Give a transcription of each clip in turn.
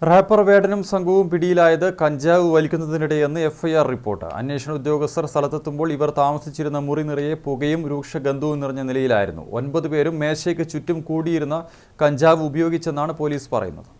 Wrapper വേടനും സംഘവും പിടിയിലായത് കഞ്ചാവ് വലിക്കുന്നതിനിടെയെന്ന് എഫ്ഐആർ റിപ്പോർട്ട്. അന്വേഷണ ഉദ്യോഗസ്ഥർ സ്ഥലത്തെത്തുമ്പോൾ ഇവർ താമസിച്ചിരുന്ന മുറി നിറയെ പുകയും രൂക്ഷഗന്ധവും നിറഞ്ഞ നിലയിലായിരുന്നു. 9 പേരും മേശയ്ക്ക് ചുറ്റും കൂടിയിരുന്ന കഞ്ചാവ് ഉപയോഗിച്ചെന്നാണ് പോലീസ് പറയുന്നത്.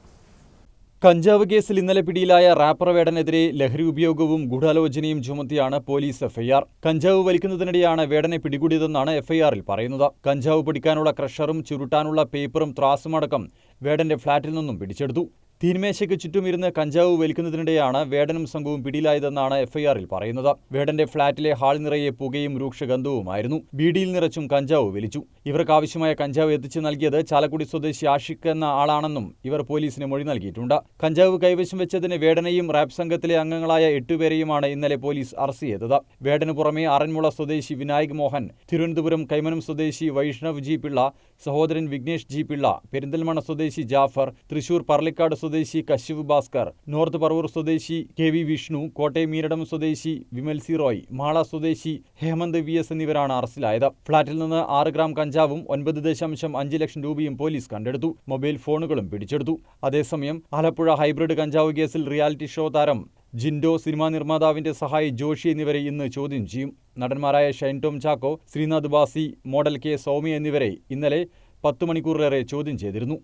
കഞ്ചാവ് കേസിൽ ഇന്നലെ പിടിയിലായ റാപ്പർ വേടനെതിരെ ലഹരി ഉപയോഗവും ഗൂഢാലോചനയും ചുമത്തിയാണ് പോലീസ് എഫ്ഐആർ. കഞ്ചാവ് വലിക്കുന്നതിനിടെയാണ് വേടനെ പിടികൂടിയതെന്നാണ് എഫ്ഐആറിൽ പറയുന്നത്. കഞ്ചാവ് പിടിക്കാനുള്ള ക്രഷറും ചുരുട്ടാനുള്ള പേപ്പറും ത്രാസുമടക്കം വേടന്റെ ഫ്ളാറ്റിൽ നിന്നും പിടിച്ചെടുത്തു. തീന്മേശയ്ക്ക് ചുറ്റുമിരുന്ന് കഞ്ചാവ് വലിക്കുന്നതിനിടെയാണ് വേടനും സംഘവും പിടിയിലായതെന്നാണ് എഫ്ഐആറിൽ പറയുന്നത്. വേടന്റെ ഫ്ളാറ്റിലെ ഹാൾ നിറയെ പുകയും രൂക്ഷഗന്ധവുമായിരുന്നു. ബീഡിയിൽ നിറച്ചും കഞ്ചാവ് വലിച്ചു. ഇവർക്കാവശ്യമായ കഞ്ചാവ് എത്തിച്ചു നൽകിയത് ചാലക്കുടി സ്വദേശി ആഷിഖ് എന്ന ആളാണെന്നും ഇവർ പോലീസിന് മൊഴി നൽകിയിട്ടുണ്ട്. കഞ്ചാവ് കൈവശം വെച്ചതിന് വേടനെയും റാപ്പ് സംഘത്തിലെ അംഗങ്ങളായ 8 പേരെയുമാണ് ഇന്നലെ പോലീസ് അറസ്റ്റ് ചെയ്തത്. വേടന് പുറമെ ആറന്മുള സ്വദേശി വിനായക് മോഹൻ, തിരുവനന്തപുരം കൈമനം സ്വദേശി വൈഷ്ണവ് ജി പിള്ള, സഹോദരൻ വിഘ്നേഷ് ജി പിള്ള, പെരിന്തൽമണ്ണ സ്വദേശി ജാഫർ, തൃശൂർ പർളിക്കാട് സ്വദേശി കശ്യപ് ഭാസ്കർ, നോർത്ത് പറവൂർ സ്വദേശി KV വിഷ്ണു, കോട്ടയം മീരടം സ്വദേശി വിമൽ സി റോയ്, മാള സ്വദേശി ഹേമന്ത് VS എന്നിവരാണ് അറസ്റ്റിലായത്. ഫ്ളാറ്റിൽ നിന്ന് 6 ഗ്രാം കഞ്ചാവും 9.5 ലക്ഷം രൂപയും പോലീസ് കണ്ടെടുത്തു. മൊബൈൽ ഫോണുകളും പിടിച്ചെടുത്തു. അതേസമയം ആലപ്പുഴ ഹൈബ്രിഡ് കഞ്ചാവ് കേസിൽ റിയാലിറ്റി ഷോ താരം ജിൻഡോ, സിനിമാ നിർമ്മാതാവിന്റെ സഹായി ജോഷി എന്നിവരെ ഇന്ന് ചോദ്യം ചെയ്യും. നടന്മാരായ ഷൈൻ ടോം ചാക്കോ, ശ്രീനാഥ് ബാസി, മോഡൽ K സൗമ്യ എന്നിവരെ ഇന്നലെ 10 മണിക്കൂറിലേറെ ചോദ്യം ചെയ്തിരുന്നു.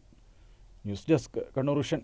News desk Kannur vision.